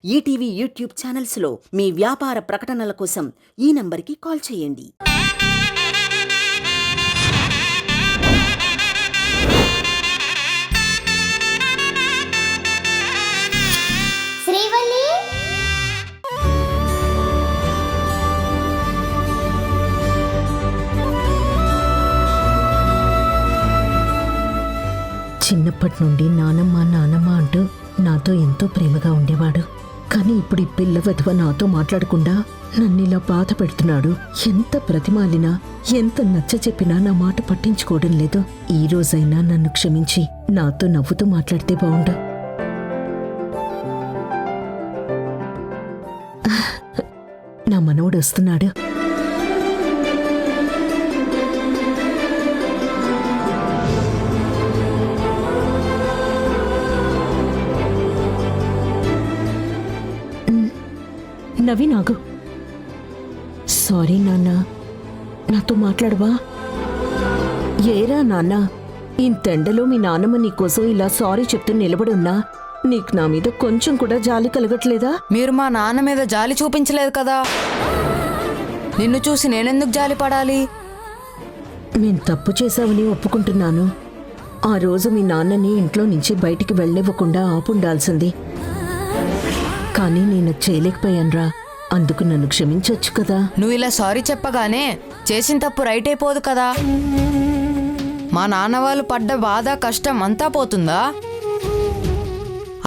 ETV YouTube ఛానల్స్లో మీ వ్యాపార ప్రకటనల కోసం ఈ నంబర్కి కాల్ చేయండి. శ్రీవల్లి, చిన్నప్పటి నుండి నానమ్మ నానమ్మ అంటూ నాతో ఎంతో ప్రేమగా ఉండేవాడు. కానీ ఇప్పుడు ఈ పిల్ల వెధవ నాతో మాట్లాడకుండా నన్నిలా బాధ పెడుతున్నాడు. ఎంత ప్రతిమాలినా, ఎంత నచ్చ చెప్పినా నా మాట పట్టించుకోవడం లేదు. ఈ రోజైనా నన్ను క్షమించి నాతో నవ్వుతూ మాట్లాడితే బావుండు. నా మనవడు వస్తున్నాడు. నవీన్ ఆగు. సారీ నాన్న, నాతో మాట్లాడవా? ఏరా నాన్న, ఇంతెండలో మీ నాన్నమ్మ నీకోసం ఇలా సారీ చెప్తూ నిలబడున్నా నీకు నా మీద కొంచెం కూడా జాలి కలగట్లేదా? మీరు మా నాన్న మీద జాలి చూపించలేదు కదా, నిన్ను చూసి నేనెందుకు జాలి పడాలి? నేను తప్పు చేశావని ఒప్పుకుంటున్నాను. ఆ రోజు మీ నాన్నని ఇంట్లో నుంచి బయటికి వెళ్ళనివ్వకుండా ఆపుండాల్సింది. కానీ నేను చేయలేకపోయానురా. అందుకు నన్ను క్షమించొచ్చు కదా. నువ్వు ఇలా సారీ చెప్పగానే చేసిన తప్పు రైట్ అయిపోదు కదా. మా నాన్న వాళ్ళు పడ్డ బాధ కష్టం అంతా పోతుందా?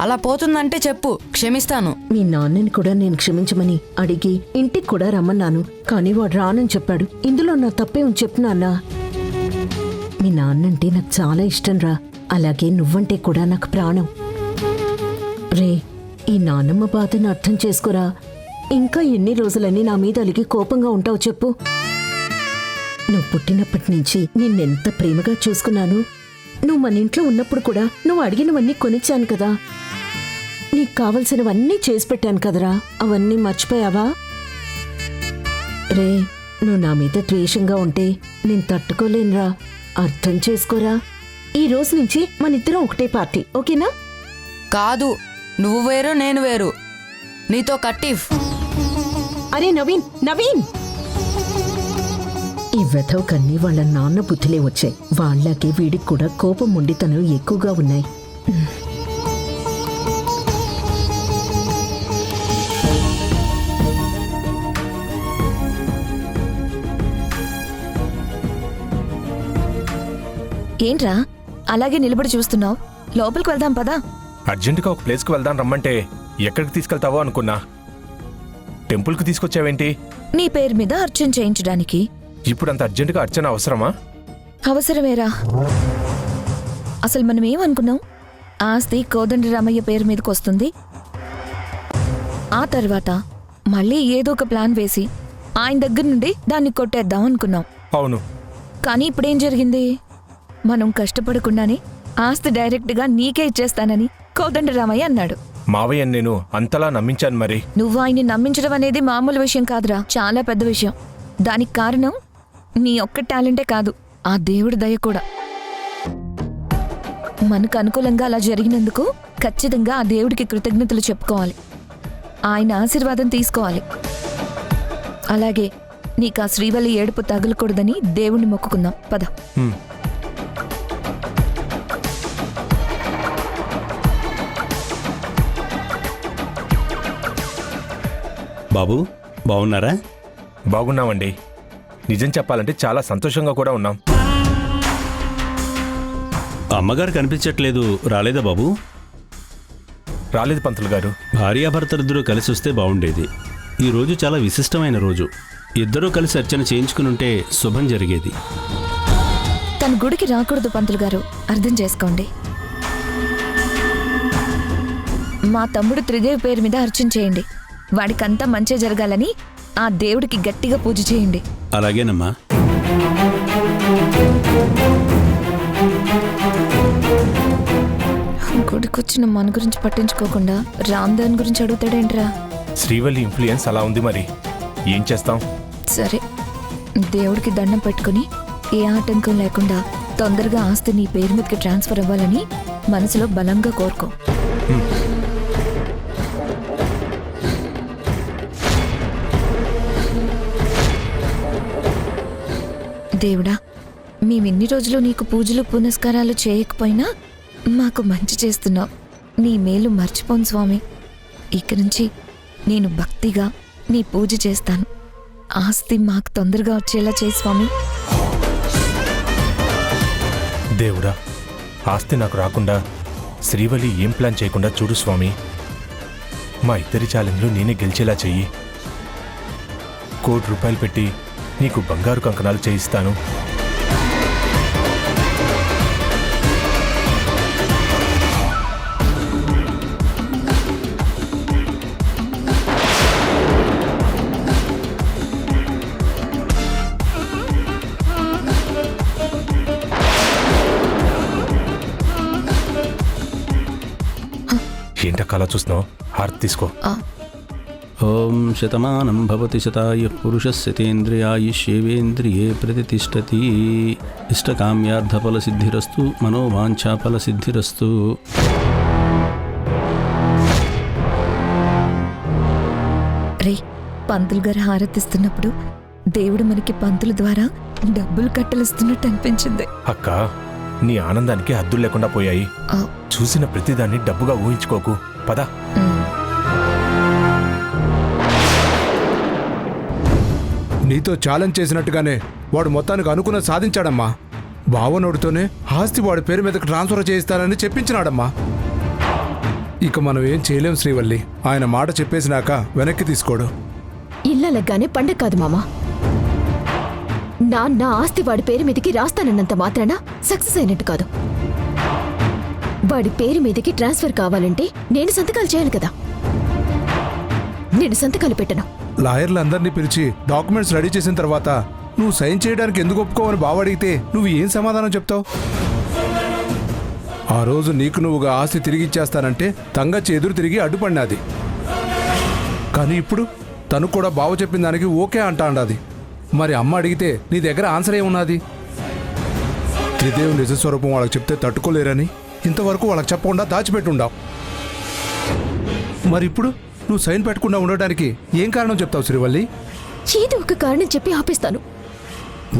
అలా పోతుందంటే చెప్పు, క్షమిస్తాను. మీ నాన్నని కూడా నేను క్షమించమని అడిగి ఇంటికి కూడా రమ్మన్నాను. కానీ వాడు రానని చెప్పాడు. ఇందులో నా తప్పే ఉంది చెప్పు నాన్న. మీ నాన్నంటే నాకు చాలా ఇష్టం రా. అలాగే నువ్వంటే కూడా నాకు ప్రాణం. రే, ఈ నాన్నమ్మ బాధను అర్థం చేసుకోరా. ఇంకా ఎన్ని రోజులని నా మీద అలిగి కోపంగా ఉంటావు చెప్పు. నువ్వు పుట్టినప్పటి నుంచి నిన్నెంత ప్రేమగా చూసుకున్నాను. నువ్వు మన ఇంట్లో ఉన్నప్పుడు కూడా నువ్వు అడిగినవన్నీ కొనిచ్చాను కదా. నీకు కావలసినవన్నీ చేసి పెట్టాను కదరా. అవన్నీ మర్చిపోయావా? రే, నువ్వు నా మీద ద్వేషంగా ఉంటే నేను తట్టుకోలేనురా. అర్థం చేసుకోరా. ఈ రోజు నుంచి మనిద్దరం ఒకటే పార్టీ, ఓకేనా? కాదు, నువ్వు వేరు నేను వేరు. నీతో కట్టిఫ్. అరే నవీన్, నవీన్! ఈ వెధవ కన్నీ వాళ్ళ నాన్న బుద్ధిలే వచ్చాయి. వాళ్ళకి వీడికి కూడా కోపం మొండితనం ఎక్కువగా ఉన్నాయి. ఏంట్రా అలాగే నిలబడి చూస్తున్నావు? లోపలికి వెళ్దాం పదా. అర్జెంటుగా ఒక ప్లేస్కి వెళ్దాం రమ్మంటే ఎక్కడికి తీసుకెళ్తావో అనుకున్నా. టెంపుల్కి తీసుకొచ్చావేంటి? నీ పేరు మీద అర్చన చేయించడానికి. ఇప్పుడు అంత అర్జెంటుగా అర్చన అవసరమా? అవసరమేరా. అసలు మనం ఏమనుకున్నాం? ఆస్తి కోదండరామయ్య పేరు మీదకి వస్తుంది. ఆ తర్వాత మళ్ళీ ఏదో ఒక ప్లాన్ వేసి ఆయన దగ్గర నుండి దాన్ని కొట్టేద్దాం అనుకున్నాం. అవును. కానీ ఇప్పుడేం జరిగింది? మనం కష్టపడకుండానే ఆస్తి డైరెక్ట్గా నీకే ఇచ్చేస్తానని కోదండరామయ్య అన్నాడు. మావయ్య నేను అంతలా నమ్మించాను మరి. నువ్వు ఆయన్ని నమ్మించడం అనేది మామూలు విషయం కాదురా, చాలా పెద్ద విషయం. దానికి కారణం నీ ఒక్క టాలెంటే కాదు, ఆ దేవుడి దయ కూడా. మనకు అనుకూలంగా అలా జరిగినందుకు ఖచ్చితంగా ఆ దేవుడికి కృతజ్ఞతలు చెప్పుకోవాలి. ఆయన ఆశీర్వాదం తీసుకోవాలి. అలాగే నీకు ఆ శ్రీవల్లి ఏడుపు తగలకూడదని దేవుణ్ణి మొక్కుకుందాం పద. బాబు, బాగున్నారా? బాగున్నామండి. నిజం చెప్పాలంటే చాలా సంతోషంగా కూడా ఉన్నాం. అమ్మగారు కనిపించట్లేదు, రాలేదా బాబు? రాలేదు పంతులు గారు. భార్యాభర్తలిద్దరూ కలిసి వస్తే బాగుండేది. ఈరోజు చాలా విశిష్టమైన రోజు. ఇద్దరూ కలిసి అర్చన చేయించుకునుంటే శుభం జరిగేది. తన గుడికి రాకూడదు పంతులు గారు, అర్థం చేసుకోండి. మా తమ్ముడు త్రిదేవి పేరు మీద అర్చన చేయండి. వాడికంతా మంచి జరగాలని ఆ దేవుడికి గట్టిగా పూజ చేయండి. అలాగేనమ్మా. గుడికొచ్చిన మన గురించి పట్టించుకోకుండా రామ్దాన్ గురించి అడుగుతాడేంట్రా? శ్రీవల్లి ఇన్ఫ్లుయెన్స్ అలా ఉంది మరి. ఏం చేస్తాం? సరే, దేవుడికి దండం పెట్టుకుని ఏ ఆటంకం లేకుండా తొందరగా ఆస్తి నీ పేరు మీదకి ట్రాన్స్ఫర్ అవ్వాలని మనసులో బలంగా కోరుకో. దేవుడా, మేమిన్ని రోజులు నీకు పూజలు పునస్కారాలు చేయకపోయినా మాకు మంచి చేస్తున్నావు. నీ మేలు మర్చిపోను స్వామి. ఇక నుంచి నేను భక్తిగా నీ పూజ చేస్తాను. ఆస్తి మాకు తొందరగా వచ్చేలా చేయి స్వామి. దేవుడా, ఆస్తి నాకు రాకుండా శ్రీవల్లి ఏం ప్లాన్ చేయకుండా చూడు స్వామి. మా ఇద్దరి ఛాలెంజ్లు నేనే గెలిచేలా చెయ్యి. ₹1,00,00,000 పెట్టి నీకు బంగారు కంకణాలు చేయిస్తాను. ఏంటక్క అలా చూస్తున్నావు? హారతి తీసుకో. ఓం శతమానం భవతి శతాయుః పురుషస్యతేంద్రియాయుష్యేవేంద్రియే ప్రతిష్టతి. ఇష్టకామ్యార్థఫలసిద్ధిరస్తు మనోవాంఛాఫలసిద్ధిరస్తు. రే, పంతులు గారు హారతిస్తున్నప్పుడు దేవుడు మనకి పంతుల ద్వారా డబ్బులు కట్టలిస్తున్నట్టు అనిపించింది. అక్క, నీ ఆనందానికి హద్దులు లేకుండా పోయాయి. ఆ, చూసిన ప్రతిదాన్ని డబ్బుగా ఊహించుకోకు. పద. నీతో ఛాలెంజ్ చేసినట్టుగానే వాడు మొత్తానికి అనుకున్నది సాధించాడమ్మా. బావనోడితోనే ఆస్తి వాడి పేరు మీదకి ట్రాన్స్ఫర్ చేయిస్తానని చెప్పించినాడమ్మా. ఇక మనం ఏం చేయలేం శ్రీవల్లి. ఆయన మాట చెప్పేసినాక వెనక్కి తీసుకోడు. ఇళ్ళలగ్గానే పండగ కాదు మామా. నాన్న ఆస్తి వాడి పేరు మీదకి రాస్తానన్నంత మాత్రాన సక్సెస్ అయినట్టు కాదు. వాడి పేరు మీదకి ట్రాన్స్ఫర్ కావాలంటే నేను సంతకాలు చేయాలి కదా. నేను సంతకాలు పెట్టను. లాయర్లందరినీ పిలిచి డాక్యుమెంట్స్ రెడీ చేసిన తర్వాత నువ్వు సైన్ చేయడానికి ఎందుకు ఒప్పుకోవని బావ అడిగితే నువ్వు ఏం సమాధానం చెప్తావు? ఆ రోజు నీకు నువ్వుగా ఆస్తి తిరిగిచ్చేస్తానంటే తంగచ్చి ఎదురు తిరిగి అడ్డుపడినాది. కానీ ఇప్పుడు తను కూడా బావ చెప్పిన దానికి ఓకే అంటాండాది. మరి అమ్మ అడిగితే నీ దగ్గర ఆన్సర్ ఏమున్నది? త్రిదేవు నిజస్వరూపం వాళ్ళకి చెప్తే తట్టుకోలేరని ఇంతవరకు వాళ్ళకి చెప్పకుండా దాచిపెట్టుండావు. మరి ఇప్పుడు నువ్వు సైన్ పెట్టకుండా ఉండడానికి ఏం కారణం చెప్తావు శ్రీవల్లి? ఏదో ఒక కారణం చెప్పి ఆపేస్తాను.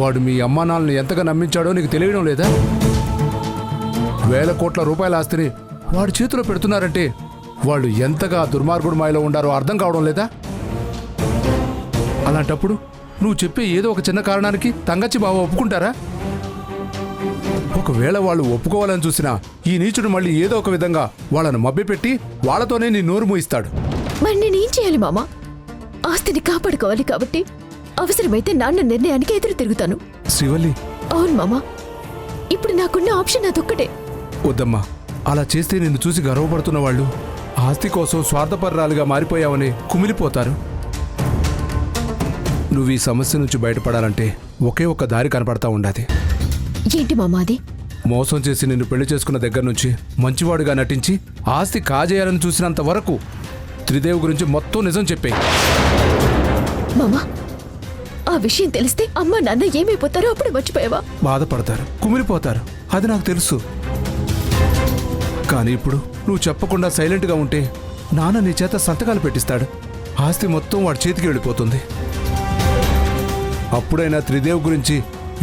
వాడు మీ అమ్మా నాన్నని ఎంతగా నమ్మించాడో నీకు తెలియడం లేదా? ₹1,000 కోట్ల ఆస్తిని వాడి చేతిలో పెడుతున్నారంటే వాళ్ళు ఎంతగా దుర్మార్గుడు మాయలో ఉండారో అర్థం కావడం లేదా? అలాంటప్పుడు నువ్వు చెప్పే ఏదో ఒక చిన్న కారణానికి తంగచ్చి బావ ఒప్పుకుంటారా? ఒకవేళ వాళ్ళు ఒప్పుకోవాలని చూసినా ఈ నీచుడు మళ్ళీ ఏదో ఒక విధంగా వాళ్ళను మభ్యపెట్టి వాళ్ళతోనే నీ నోరు మూయిస్తాడు. మరి నేనేం చేయాలి మామా? ఆస్తిని కాపాడుకోవాలి కాబట్టి అవసరమైతే నాన్న నిర్ణయానికి ఎదురు తిరుగుతాను. శ్రీవల్లి, అవును మామా, ఇప్పుడు నాకున్న ఆప్షన్ అదొక్కటే. వద్దమ్మా. అలా చేస్తే నిన్ను చూసి గర్వపడుతున్న వాళ్ళు ఆస్తి కోసం స్వార్థపరాలుగా మారిపోయావని కుమిలిపోతారు. నువ్వు ఈ సమస్య నుంచి బయటపడాలంటే ఒకే ఒక్క దారి కనపడతా ఉండాది. ఏంటి మామా అది? మోసం చేసి నిన్ను పెళ్లి చేసుకున్న దగ్గర నుంచి మంచివాడుగా నటించి ఆస్తి కాజేయాలని చూసినంత వరకు త్రిదేవి గురించి మొత్తం నిజం చెప్పే. మామా, ఆ విషయం తెలిస్తే అమ్మ నాన్న ఏమైపోతారో అప్పుడు మర్చిపోయావా? బాధపడతారు, కుమిలిపోతారు, అది నాకు తెలుసు. కానీ ఇప్పుడు నువ్వు చెప్పకుండా సైలెంట్గా ఉంటే నాన్న నీ చేత సంతకాలు పెట్టిస్తాడు. ఆస్తి మొత్తం వాడి చేతికి వెళ్ళిపోతుంది. అప్పుడైనా త్రిదేవి గురించి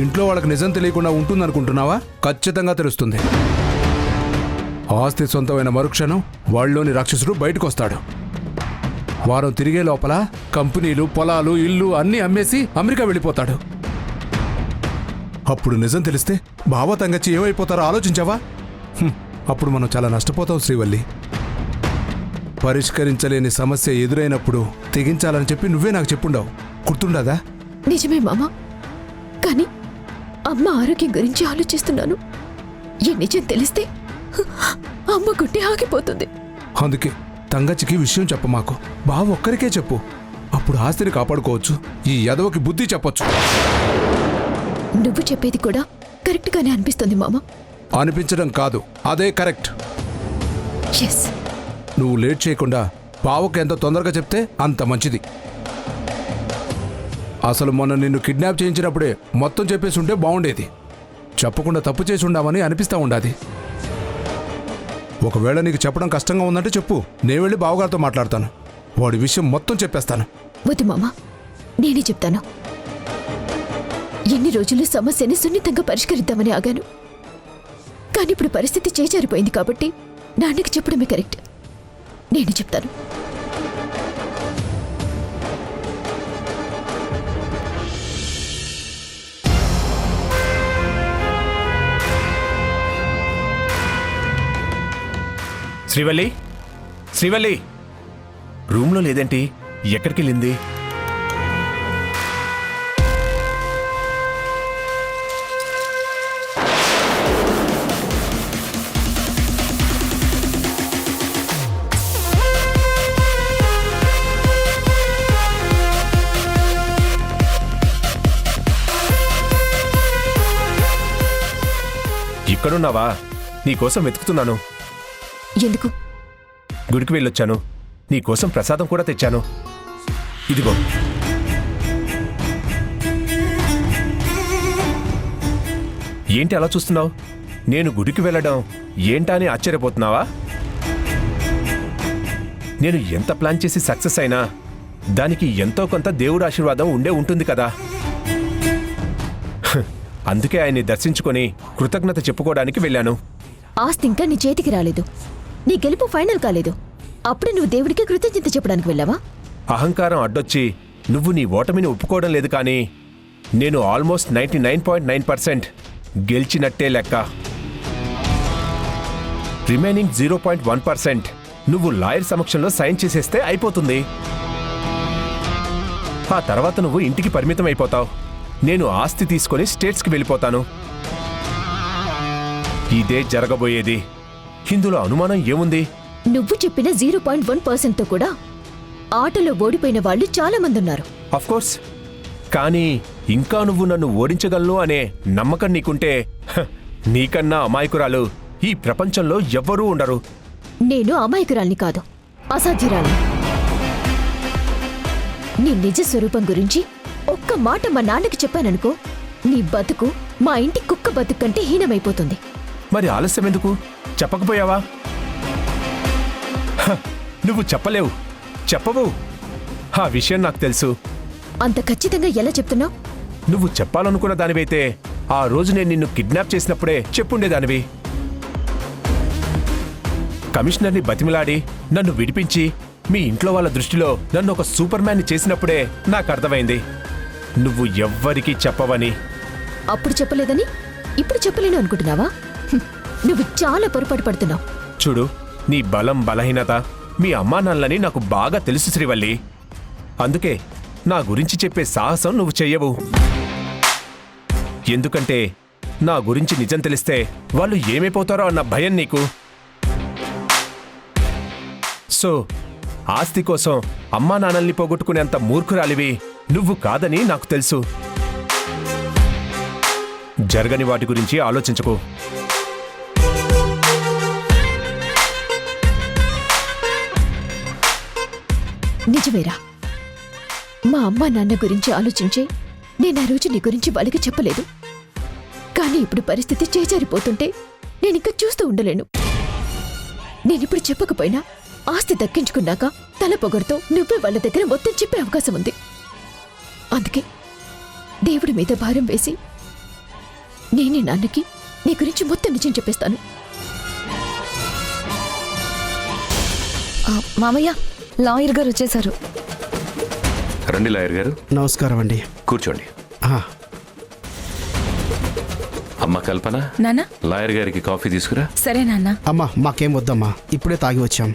ఇంట్లో వాళ్ళకి నిజం తెలియకుండా ఉంటుందనుకుంటున్నావా? ఖచ్చితంగా తెలుస్తుంది. ఆస్తి సొంతమైన మరుక్షణం వాళ్ళలోని రాక్షసుడు బయటకు వస్తాడు. వారం తిరిగే లోపల కంపెనీలు, పొలాలు, ఇల్లు అన్నీ అమ్మేసి అమెరికా వెళ్ళిపోతాడు. అప్పుడు నిజం తెలిస్తే బావ తంగచ్చి ఏమైపోతారో ఆలోచించావా? అప్పుడు మనం చాలా నష్టపోతాం శ్రీవల్లి. పరిష్కరించలేని సమస్య ఎదురైనప్పుడు తెగించాలని చెప్పి నువ్వే నాకు చెప్పుండావు, గుర్తుండదా? నిజమే మామా, కానీ అమ్మ ఆరోగ్యం గురించి ఆలోచిస్తున్నాను. ఈ నిజం తెలిస్తే అమ్మ గుడ్డి ఆగిపోతుంది. అందుకే తంగచ్చికి విషయం చెప్పమాకు. బావ ఒక్కరికే చెప్పు. అప్పుడు ఆస్తిని కాపాడుకోవచ్చు. ఈ యదవకి బుద్ధి చెప్పొచ్చు. నువ్వు చెప్పేది కూడా కరెక్ట్ గానే అనిపిస్తుంది మామ. అనిపించడం కాదు, అదే కరెక్ట్. ఎస్. నువ్వు లేట్ చేయకుండా బావకు ఎంత తొందరగా చెప్తే అంత మంచిది. అసలు మొన్న నిన్ను కిడ్నాప్ చేయించినప్పుడే మొత్తం చెప్పేసి ఉంటే బాగుండేది. చెప్పకుండా తప్పు చేసి ఉండామని అనిపిస్తా ఉండాది. ఒకవేళ నీకు చెప్పడం కష్టంగా ఉందంటే చెప్పు, నేను వెళ్ళి బావగారితో మాట్లాడతాను. వాడి విషయం మొత్తం చెప్పేస్తాను. వద్దు మామ, నేనే చెప్తాను. ఎన్ని రోజులు సమస్యని సున్నితంగా పరిష్కరిద్దామని ఆగాను. కానీ ఇప్పుడు పరిస్థితి చేజారిపోయింది కాబట్టి నాన్నకి చెప్పడమే కరెక్ట్. నేను చెప్తాను. శ్రీవల్లి, శ్రీవల్లి, రూమ్లో లేదేంటి? ఎక్కడికి వెళ్ళింది? ఇక్కడున్నావా? నీకోసం వెతుకుతున్నాను. ఎందుకు? గుడికి వెళ్ళొచ్చాను. నీకోసం ప్రసాదం కూడా తెచ్చాను. ఇదిగో. ఏంటి అలా చూస్తున్నావు? నేను గుడికి వెళ్ళడం ఏంటా అని ఆశ్చర్యపోతున్నావా? నేను ఎంత ప్లాన్ చేసి సక్సెస్ అయినా దానికి ఎంతో కొంత దేవుడి ఆశీర్వాదం ఉండే ఉంటుంది కదా. అందుకే ఆయన్ని దర్శించుకొని కృతజ్ఞత చెప్పుకోవడానికి వెళ్ళాను. ఆస్తి ఇంకా నీ చేతికి రాలేదు. నీ గెలుపు ఫైనల్ కాలేదు. అప్పుడు నువ్వు దేవుడికి కృతజ్ఞత చెప్పడానికి వెళ్ళావా? అహంకారం అడ్డొచ్చి నువ్వు నీ ఓటమిని ఒప్పుకోవడం లేదు, కానీ నేను ఆల్మోస్ట్ 99.9% గెలిచినట్టే లెక్క. రిమైనింగ్ 0.1% నువ్వు లాయర్ సమక్షంలో సైన్ చేసేస్తే అయిపోతుంది. ఆ తర్వాత నువ్వు ఇంటికి పరిమితం అయిపోతావు. నేను ఆస్తి తీసుకొని స్టేట్స్కి వెళ్ళిపోతాను. ఇదే జరగబోయేది. ఇందులో అనుమానం ఏముంది? నువ్వు చెప్పిన 0.1%తో కూడా ఆటలో ఓడిపోయిన వాళ్ళు చాలా మంది ఉన్నారు. అఫ్కోర్స్, కానీ ఇంకా నువ్వు నన్ను ఓడించగలను అనే నమ్మకం నీకుంటే నీకన్నా అమాయకురాలు ఈ ప్రపంచంలో ఎవ్వరూ ఉండరు. నేను అమాయకురాల్ని కాదు, అసాధ్యురాల్ని. నీ నిజ స్వరూపం గురించి ఒక్క మాట మా నాన్నకి చెప్పాననుకో, నీ బతుకు మా ఇంటి కుక్క బతుకు కంటే హీనమైపోతుంది. మరి ఆలస్యం ఎందుకు? చెప్పకపోయావా? నువ్వు చెప్పలేవు, చెప్పవు. ఆ విషయం నాకు తెలుసు. అంత ఖచ్చితంగా ఎలా చెప్తున్నావు? నువ్వు చెప్పాలనుకున్న దానివైతే ఆ రోజు నేను నిన్ను కిడ్నాప్ చేసినప్పుడే చెప్పుండేదానివి. కమిషనర్ని బతిమిలాడి నన్ను విడిపించి మీ ఇంట్లో వాళ్ళ దృష్టిలో నన్ను ఒక సూపర్ మ్యాన్ని చేసినప్పుడే నాకు అర్థమైంది నువ్వు ఎవ్వరికీ చెప్పవని. అప్పుడు చెప్పలేదని ఇప్పుడు చెప్పలేను అనుకుంటున్నావా? నువ్వు చాలా పొరపాటు పడుతున్నావు. చూడు, నీ బలం బలహీనత మీ అమ్మా నాన్నలని నాకు బాగా తెలుసు శ్రీవల్లి. అందుకే నా గురించి చెప్పే సాహసం నువ్వు చెయ్యవు. ఎందుకంటే నా గురించి నిజం తెలిస్తే వాళ్ళు ఏమైపోతారో అన్న భయం నీకు. సో ఆస్తి కోసం అమ్మా నాన్నల్ని పోగొట్టుకునేంత మూర్ఖురాలివి నువ్వు కాదని నాకు తెలుసు. జరగని వాటి గురించి ఆలోచించకు. నిజమేరా, మా అమ్మా నాన్న గురించి ఆలోచించి నేను ఆ రోజు నీ గురించి వాళ్ళకి చెప్పలేదు. కానీ ఇప్పుడు పరిస్థితి చేజారిపోతుంటే నేనింకా చూస్తూ ఉండలేను. నేనిప్పుడు చెప్పకపోయినా ఆస్తి దక్కించుకున్నాక తల పొగరుతో నువ్వే వాళ్ళ దగ్గర మొత్తం చెప్పే అవకాశం ఉంది. అందుకే దేవుడి మీద భారం వేసి నేనే నాన్నకి నీ గురించి మొత్తం నిజం చెప్పేస్తాను. మామయ్య, లాయర్ గారు వచ్చేశారు. రండి లాయర్ గారు. నమస్కారం అండి. కూర్చోండి. అమ్మ కల్పన, నాన్న లాయర్ గారికి కాఫీ తీసుకురా. సరే నాన్న. అమ్మా మాకేం వద్దమ్మా, ఇప్పుడే తాగి వచ్చాం.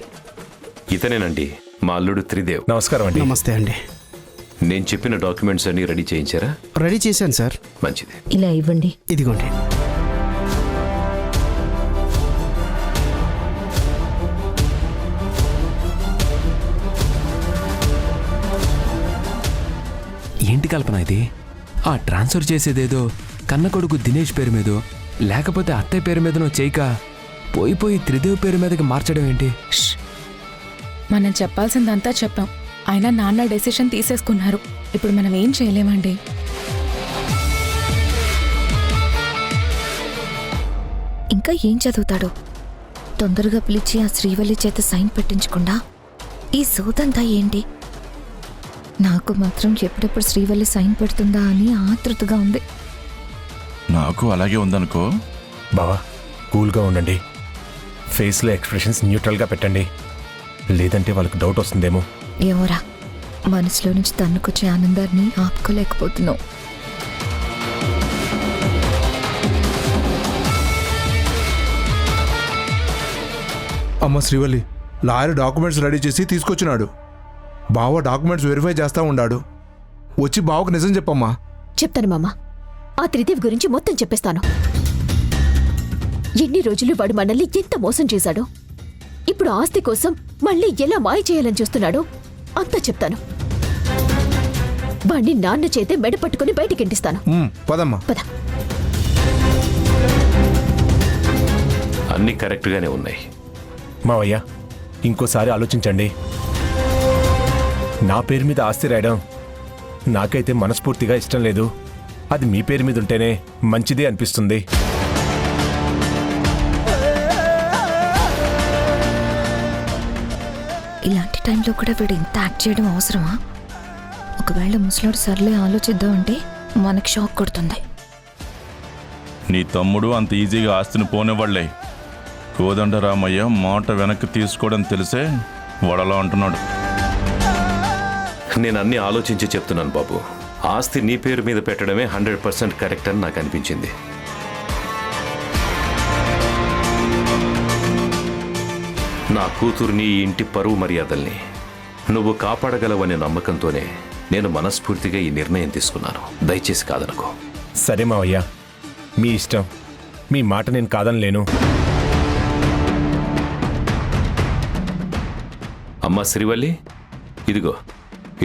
ఇతనేనండి మా అల్లుడు త్రిదేవ్. నమస్కారం అండి. నమస్తే అండి. నేను చెప్పిన డాక్యుమెంట్స్ అన్ని రెడీ చేయించారా? రెడీ చేశాను సార్. మంచిది. ఇలా ఇవ్వండి. ఇదిగోండి. ఏంటి కల్పన ఇది? ఆ ట్రాన్స్ఫర్ చేసేదేదో కన్న కొడుకు దినేష్ పేరు మీదో లేకపోతే అత్తయ్య పేరు మీదనో చేయక పోయి త్రిదేవ్ పేరు మీదకి మార్చడం ఏంటి? మనం చెప్పాల్సిందంతా చెప్పాం. అయినా నాన్న డెసిషన్ తీసేసుకున్నారు. ఇప్పుడు మనం ఏం చేయలేమండి. ఇంకా ఏం చదువుతాడు? తొందరగా పిలిచి ఆ శ్రీవల్లి చేత సైన్ పెట్టించకుండా ఈ సోదంతా ఏంటి? నాకు మాత్రం ఎప్పుడెప్పుడు శ్రీవల్లి సైన్ పెడుతుందా అని ఆతృతగా ఉంది. నాకు అలాగే ఉందనుకో. బావా కూల్గా ఉండండి, ఫేస్లో ఎక్స్ప్రెషన్స్ న్యూట్రల్గా పెట్టండి, లేదంటే వాళ్ళకి డౌట్ వస్తుందేమో. ఏమోరా, మనసులో నుంచి తన్నుకొచ్చే ఆనందాన్ని ఆపుకోలేకపోతున్నావు. అమ్మ శ్రీవల్లి, లాయర్ డాక్యుమెంట్స్ రెడీ చేసి తీసుకొచ్చినాడు. బావ డాక్యుమెంట్స్ వెరిఫై చేస్తా ఉన్నాడు. వచ్చి బావకు నిజం చెప్పమ్మా. చెప్తాను మామ, ఆ త్రిదేవ్ గురించి మొత్తం చెప్పేస్తాను. ఎన్ని రోజులు వాడు మనల్ని ఎంత మోసం చేశాడో, ఇప్పుడు ఆస్తి కోసం మళ్ళీ ఎలా మాయ చేయాలని చూస్తున్నాడో అంతా చెప్తాను. వాణ్ణి నాన్న చేతే మెడ పట్టుకుని బయటికింటిస్తాను. పదమ్మా. పద. అన్నీ కరెక్ట్గానే ఉన్నాయి. మావయ్య ఇంకోసారి ఆలోచించండి. నా పేరు మీద ఆస్తి రాయడం నాకైతే మనస్ఫూర్తిగా ఇష్టం లేదు. అది మీ పేరు మీద ఉంటేనే మంచిది అనిపిస్తుంది. ఇలాంటి టైంలో కూడా వీడు ఇంత యాక్ట్ చేయడం అవసరమా? ఒకవేళ ముసలాడు సర్లే ఆలోచిద్దాం అంటే మనకి షాక్ కొడుతుంది. నీ తమ్ముడు అంత ఈజీగా ఆస్తిని పోనివ్వళ్లే. కోదండరామయ్య మాట వెనక్కి తీసుకోవడం తెలిసే వడలా అంటున్నాడు. నేను అన్నీ ఆలోచించి చెప్తున్నాను బాబు. ఆస్తి నీ పేరు మీద పెట్టడమే 100% కరెక్ట్ అని నాకు అనిపించింది. నా కూతుర్ని, ఈ ఇంటి పరువు మర్యాదల్ని నువ్వు కాపాడగలవనే నమ్మకంతోనే నేను మనస్ఫూర్తిగా ఈ నిర్ణయం తీసుకున్నాను. దయచేసి కాదనుకో. సరే మావయ్య, మీ ఇష్టం. మీ మాట నేను కాదనలేను. అమ్మా శ్రీవల్లి, ఇదిగో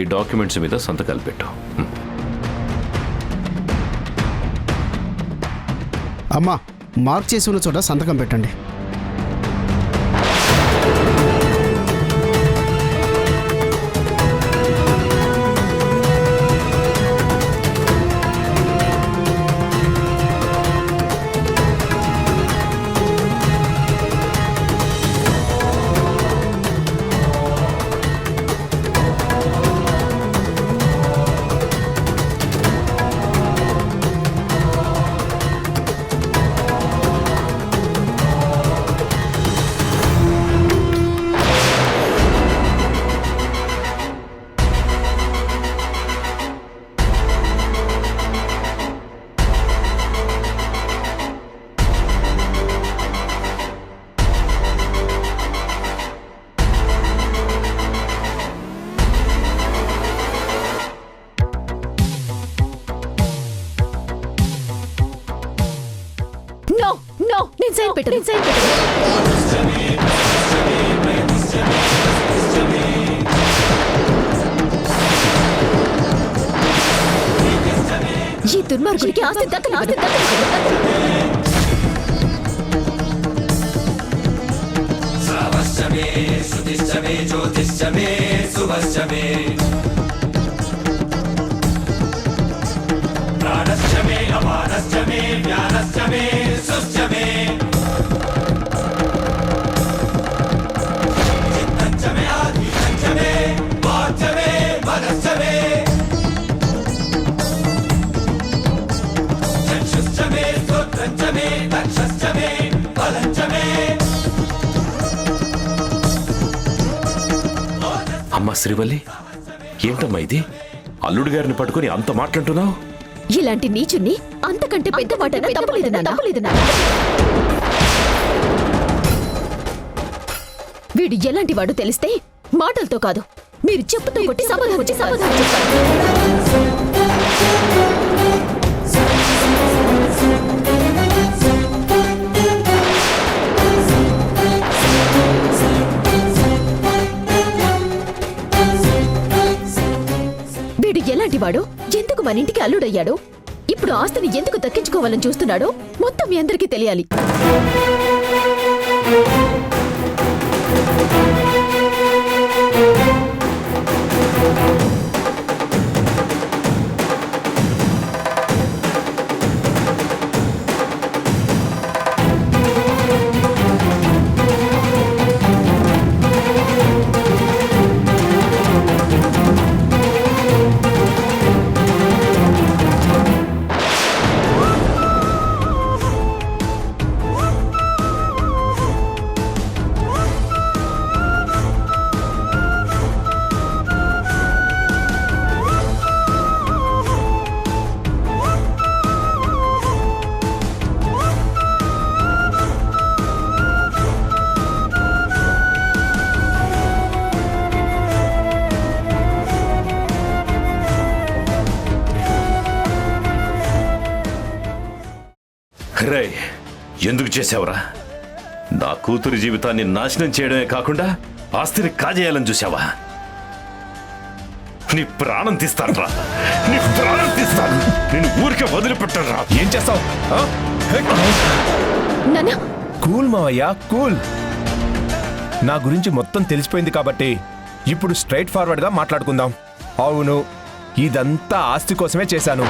ఈ డాక్యుమెంట్స్ మీద సంతకాలు పెట్టు. అమ్మా, మార్క్ చేసి ఉన్న చోట సంతకం పెట్టండి. నేను సైన్ పెట్టను. ఈ దుర్మార్గుడికి ఆస్తి దక్కని. అమ్మా శ్రీవల్లి, ఏంటమ్మా ఇది? అల్లుడు గారిని పట్టుకుని అంత మాట్లాడుతున్నావు? ఇలాంటి నీచుని అంతకంటే పెద్ద మాట తప్పలేదు. వీడు ఎలాంటి వాడు తెలిస్తే మాటలతో కాదు, మీరు చెప్పుతో కొట్టి సమాధానం వీడు ఎలాంటి వాడు, ఎందుకు మన ఇంటికి అల్లుడయ్యాడో, ఇప్పుడు ఆస్తిని ఎందుకు దక్కించుకోవాలని చూస్తున్నాడో మొత్తం మీ అందరికీ తెలియాలి. రే, ఎందుకు చేసావురా? నా కూతురు జీవితాన్ని నాశనం చేయడమే కాకుండా ఆస్తిని కాజేయాలని చూసావా? నీ ప్రాణం తీస్తానురా, నీ ప్రాణం తీస్తాను. నేను ఊరికే వదిలిపెట్టనురా. ఏం చేస్తావు? నాన్న కూల్ మావయ్య, కూల్. నా గురించి మొత్తం తెలిసిపోయింది కాబట్టి ఇప్పుడు స్ట్రైట్ ఫార్వర్డ్గా మాట్లాడుకుందాం. అవును, ఇదంతా ఆస్తి కోసమే చేశాను.